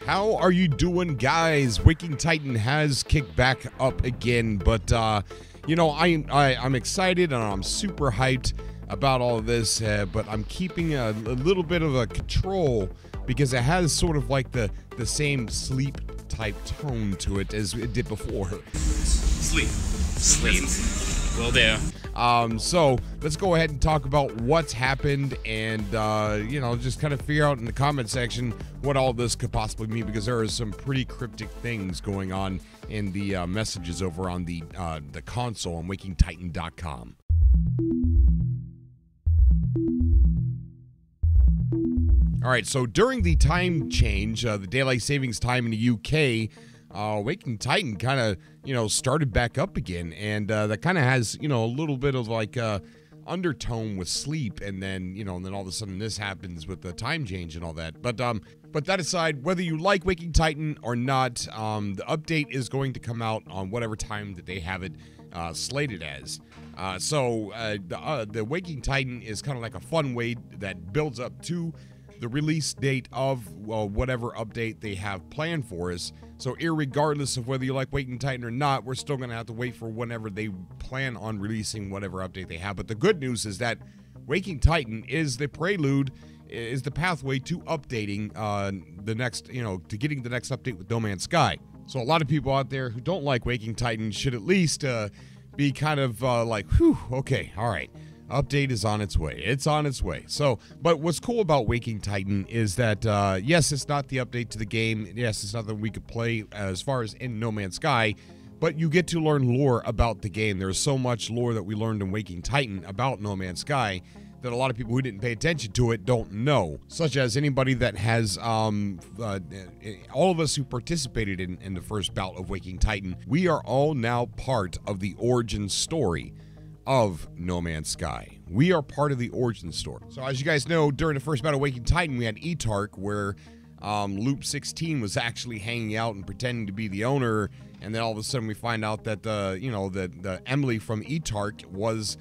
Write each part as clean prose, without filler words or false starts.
How are you doing, guys? Waking Titan has kicked back up again, but you know, I'm excited and I'm super hyped about all of this, but I'm keeping a little bit of a control because it has sort of like the same sleep type tone to it as it did before. Sleep. Will do. So let's go ahead and talk about what's happened and, you know, just kind of figure out in the comment section what all this could possibly mean, because there are some pretty cryptic things going on in the messages over on the console on wakingtitan.com. All right, so during the time change, the daylight savings time in the UK, Waking Titan kind of, you know, started back up again, and that kind of has, you know, a little bit of like undertone with sleep, and then, you know, and then all of a sudden this happens with the time change and all that. But that aside, whether you like Waking Titan or not, the update is going to come out on whatever time that they have it slated as. So the Waking Titan is kind of like a fun way that builds up to the release date of whatever update they have planned for us. So irregardless of whether you like Waking Titan or not, we're still going to have to wait for whenever they plan on releasing whatever update they have. But the good news is that Waking Titan is the prelude, is the pathway to updating the next, you know, to getting the next update with No Man's Sky. So a lot of people out there who don't like Waking Titan should at least be kind of like, whew, okay, all right. Update is on its way. It's on its way. So, but what's cool about Waking Titan is that, yes, it's not the update to the game. Yes, it's not that we could play as far as in No Man's Sky, but you get to learn lore about the game. There's so much lore that we learned in Waking Titan about No Man's Sky that a lot of people who didn't pay attention to it don't know, such as anybody that has, all of us who participated in the first bout of Waking Titan, we are all now part of the origin story of No Man's Sky. We are part of the origin story. So as you guys know, during the first battle of Waking Titan, we had Etark, where Loop 16 was actually hanging out and pretending to be the owner, and then all of a sudden we find out that the Emily from Etark was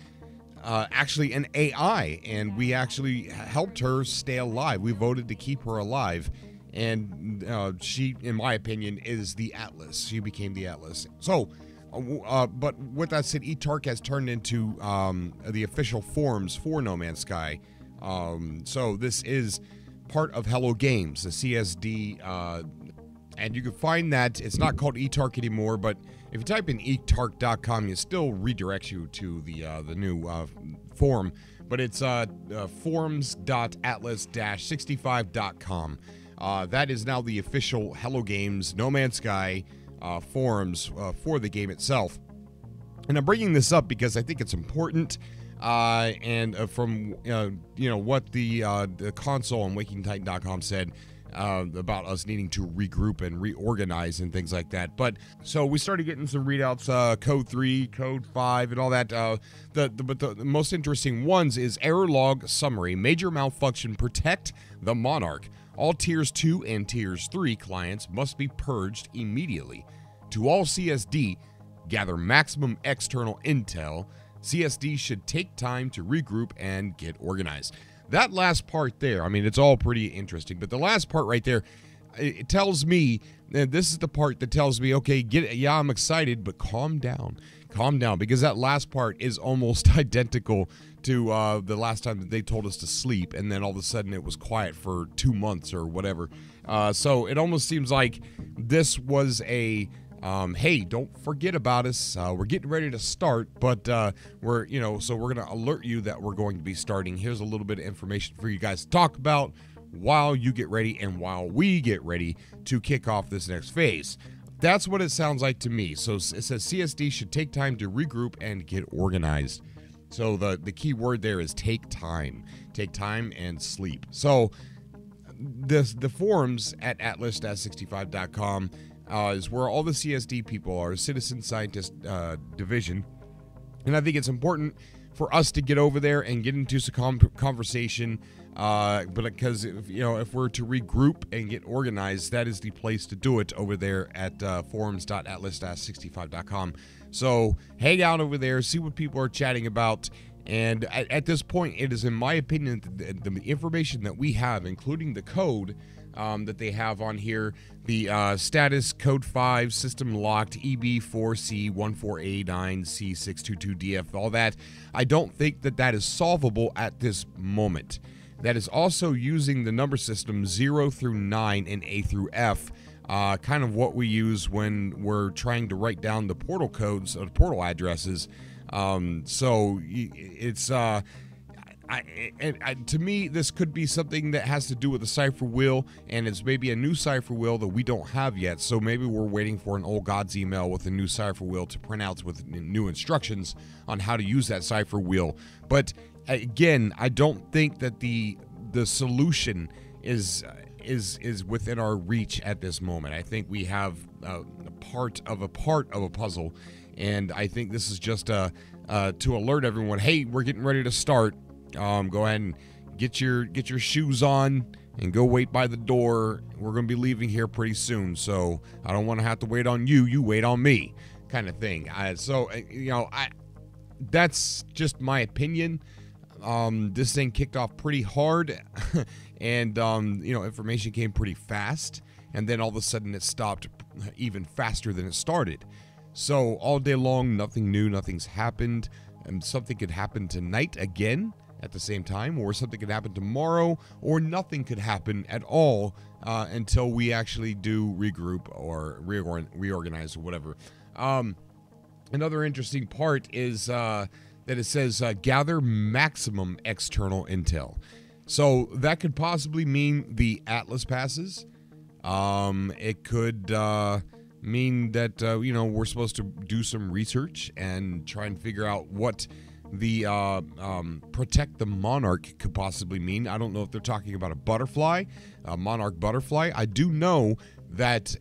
actually an AI, and we actually helped her stay alive. We voted to keep her alive, and she, in my opinion, is the Atlas. She became the Atlas. So but with that said, Etark has turned into the official forums for No Man's Sky. So this is part of Hello Games, the CSD, and you can find that it's not called Etark anymore, but if you type in etark.com, it still redirects you to the new forum, but it's forums.atlas-65.com. That is now the official Hello Games No Man's Sky forums for the game itself. And I'm bringing this up because I think it's important, and from you know, what the console on wakingtitan.com said about us needing to regroup and reorganize and things like that. But so we started getting some readouts, code 3, code 5, and all that. But the most interesting ones is error log summary: major malfunction, protect the Monarch. All Tiers 2 and Tiers 3 clients must be purged immediately. To all CSD, gather maximum external intel. CSD should take time to regroup and get organized. That last part there, I mean, it's all pretty interesting, but the last part right there, it tells me, and this is the part that tells me, okay, yeah, I'm excited, but calm down, because that last part is almost identical to the last time that they told us to sleep, and then all of a sudden it was quiet for 2 months or whatever. So it almost seems like this was a, hey, don't forget about us. We're getting ready to start, but we're, you know, so we're going to alert you that we're going to be starting. Here's a little bit of information for you guys to talk about while you get ready and while we get ready to kick off this next phase. That's what it sounds like to me. So it says CSD should take time to regroup and get organized. So the key word there is take time and sleep. So the forums at atlas-65.com is where all the CSD people are, Citizen Scientist Division. And I think it's important for us to get over there and get into some conversation, but because if we're to regroup and get organized, that is the place to do it over there at forums.atlas-65.com. So hang out over there, see what people are chatting about, and at this point, it is, in my opinion, the information that we have, including the code, that they have on here. The status code 5 system locked EB4C14A9C622DF, all that. I don't think that that is solvable at this moment. That is also using the number system 0 through 9 and A through F, kind of what we use when we're trying to write down the portal codes or portal addresses. So it's to me, this could be something that has to do with the cipher wheel, and it's maybe a new cipher wheel that we don't have yet. So maybe we're waiting for an old God's email with a new cipher wheel to print out with new instructions on how to use that cipher wheel. But again, I don't think that the solution is within our reach at this moment. I think we have a part of a puzzle, and I think this is just to alert everyone, hey, we're getting ready to start. Go ahead and get your shoes on and go wait by the door. We're going to be leaving here pretty soon, so I don't want to have to wait on you. You wait on me, kind of thing. That's just my opinion. This thing kicked off pretty hard, and information came pretty fast, and then all of a sudden it stopped even faster than it started. So all day long, nothing new, nothing's happened, and something could happen tonight again at the same time, or something could happen tomorrow, or nothing could happen at all until we actually do regroup or reorganize or whatever. Another interesting part is that it says gather maximum external intel. So that could possibly mean the Atlas passes. It could mean that we're supposed to do some research and try and figure out what the protect the monarch could possibly mean. I don't know if they're talking about a butterfly, a monarch butterfly. I do know that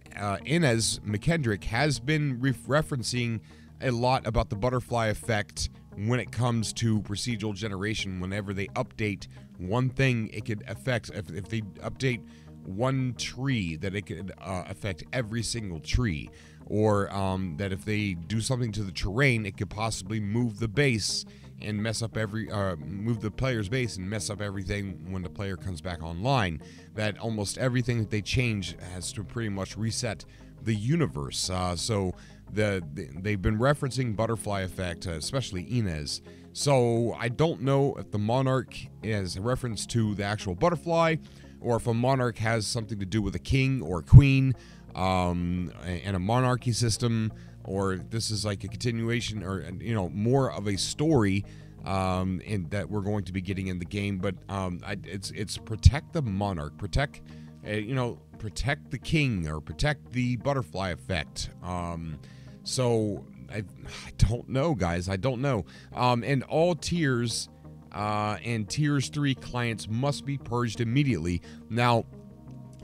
Inez McKendrick has been referencing a lot about the butterfly effect when it comes to procedural generation. Whenever they update one thing, it could affect, if they update one tree, that it could affect every single tree, or that if they do something to the terrain, it could possibly move the base and mess up move the player's base and mess up everything when the player comes back online. That almost everything that they change has to pretty much reset the universe. So they've been referencing butterfly effect, especially Inez. So I don't know if the monarch is a reference to the actual butterfly, or if a monarch has something to do with a king or a queen, and a monarchy system, or this is like a continuation, or more of a story in that we're going to be getting in the game. But it's protect the monarch, protect the king, or protect the butterfly effect. So I don't know, guys. I don't know. And all tiers and tiers 3 clients must be purged immediately. Now,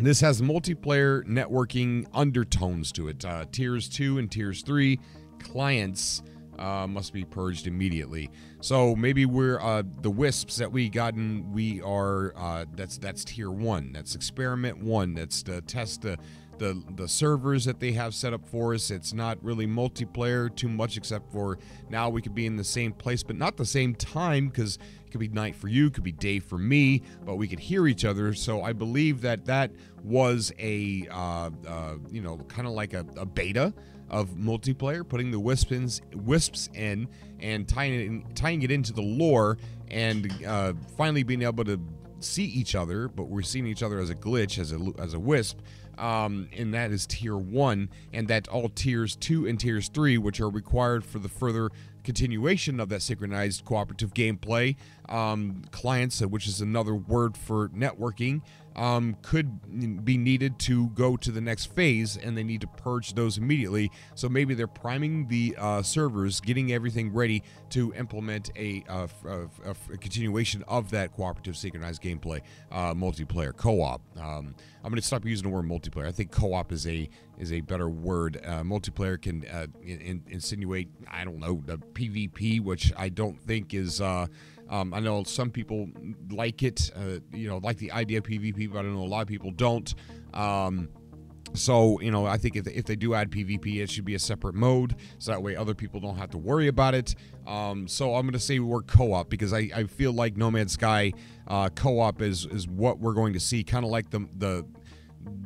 this has multiplayer networking undertones to it. Tiers 2 and tiers 3 clients must be purged immediately. So maybe we're the wisps that we gotten. We are that's tier 1. That's experiment 1. That's to test the servers that they have set up for us. It's not really multiplayer too much, except for now we could be in the same place, but not the same time, because it could be night for you, could be day for me, but we could hear each other. So I believe that was a kind of like a beta of multiplayer, putting the wisps in and tying it into the lore, and finally being able to see each other, but we're seeing each other as a glitch, as a wisp. And that is tier 1, and that all tiers 2 and tiers 3, which are required for the further continuation of that synchronized cooperative gameplay, clients, which is another word for networking, could be needed to go to the next phase, and they need to purge those immediately. So maybe they're priming the servers, getting everything ready to implement a continuation of that cooperative synchronized gameplay, multiplayer co-op. I'm going to stop using the word multiplayer. I think co-op is a better word. Multiplayer can insinuate, I don't know, the PvP, which I don't think is. I know some people like it, like the idea of PvP, but I know a lot of people don't. So, I think if they do add PvP, it should be a separate mode, so that way other people don't have to worry about it. So I'm going to say we're co-op, because I feel like No Man's Sky co-op is what we're going to see, kind of like the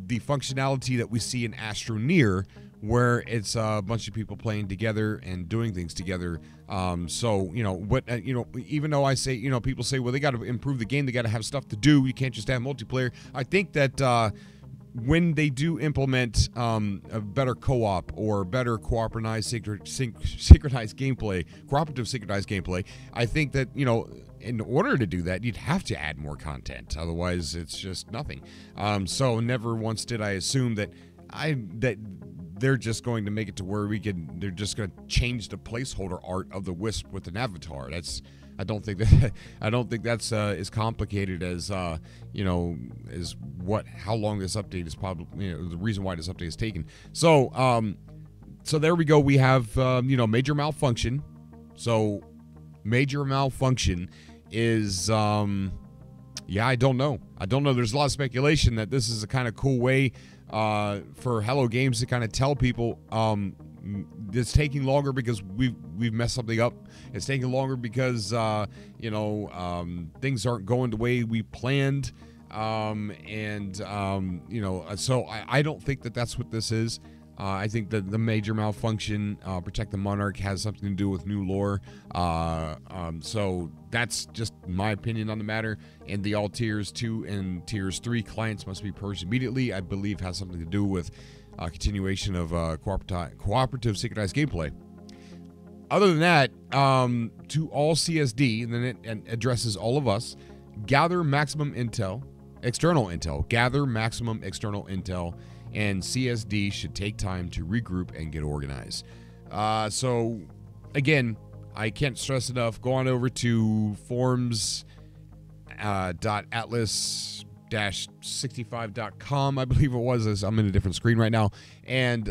the functionality that we see in Astroneer, where it's a bunch of people playing together and doing things together. So, even though I say, people say, well, they got to improve the game, they got to have stuff to do, you can't just have multiplayer. I think that when they do implement a better co-op or better cooperative synchronized gameplay, I think that, in order to do that, you'd have to add more content. Otherwise, it's just nothing. So never once did I assume that they're just going to make it to where they're just going to change the placeholder art of the Wisp with an avatar. I don't think that's as complicated as how long this update is probably, the reason why this update is taken. So there we go. We have, major malfunction. So major malfunction is, I don't know. There's a lot of speculation that this is a kind of cool way for Hello Games to kind of tell people it's taking longer because we've messed something up. It's taking longer because things aren't going the way we planned, so I don't think that that's what this is. I think that the major malfunction, Protect the Monarch, has something to do with new lore. So that's just my opinion on the matter. And the all tiers 2 and tiers 3 clients must be purged immediately, I believe has something to do with continuation of cooperative synchronized gameplay. Other than that, to all CSD, and then it addresses all of us, gather maximum external intel, and CSD should take time to regroup and get organized. So, again, I can't stress enough. Go on over to forums.atlas-65.com, I believe it was. I'm in a different screen right now. And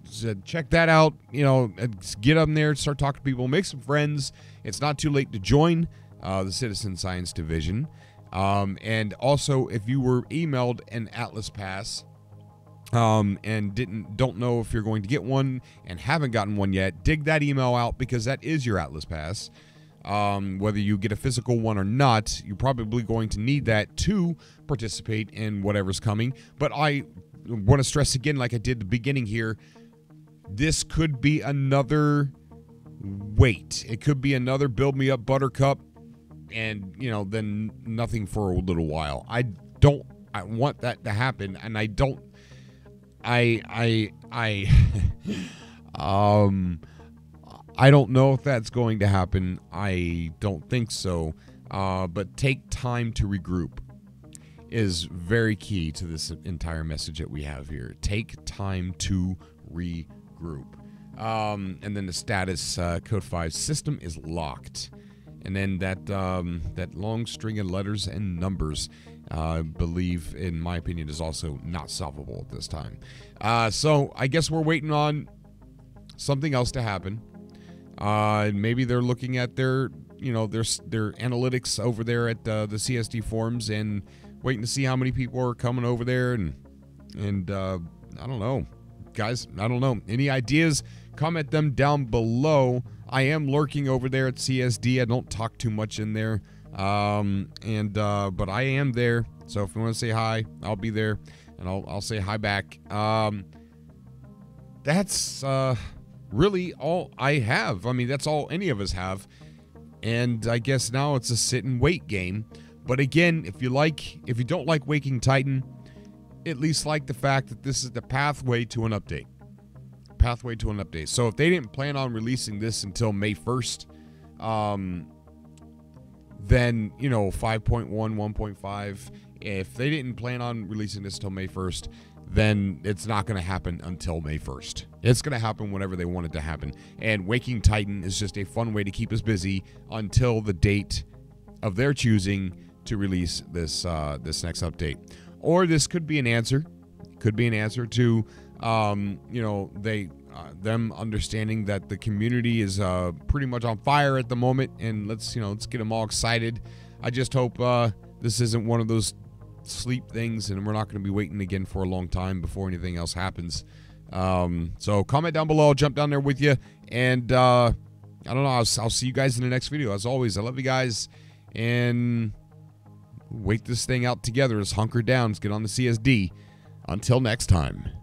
so check that out. Get up there, start talking to people, make some friends. It's not too late to join the Citizen Science Division. And also, if you were emailed an Atlas Pass, and don't know if you're going to get one and haven't gotten one yet, dig that email out, because that is your Atlas Pass. Whether you get a physical one or not, you're probably going to need that to participate in whatever's coming. But I want to stress again, like I did at the beginning here, this could be another wait. It could be another build me up Buttercup, and then nothing for a little while. I want that to happen, and I don't know if that's going to happen. I don't think so. But take time to regroup is very key to this entire message that we have here. Take time to regroup. And then the status, code 5 system is locked. And then that long string of letters and numbers, believe, in my opinion, is also not solvable at this time. So I guess we're waiting on something else to happen. Maybe they're looking at their analytics over there at the CSD forums and waiting to see how many people are coming over there. And I don't know, guys. I don't know. Any ideas? Comment them down below. I am lurking over there at CSD. I don't talk too much in there. But I am there. So if you want to say hi, I'll be there, and I'll say hi back. That's really all I have. I mean, that's all any of us have. And I guess now it's a sit and wait game. But again, if you don't like Waking Titan, at least like the fact that this is the pathway to an update. So if they didn't plan on releasing this until May 1st, then 5.1, 1.5, if they didn't plan on releasing this until May 1st, then it's not going to happen until May 1st. It's going to happen whenever they want it to happen. And Waking Titan is just a fun way to keep us busy until the date of their choosing to release this this next update. Or this could be an answer. Could be an answer to them understanding that the community is pretty much on fire at the moment, and let's get them all excited. I just hope this isn't one of those sleep things, and we're not going to be waiting again for a long time before anything else happens. So comment down below. I'll jump down there with you, and I don't know. I'll see you guys in the next video. As always, I love you guys, and wait this thing out together. Let's hunker down. Let's get on the CSD. Until next time.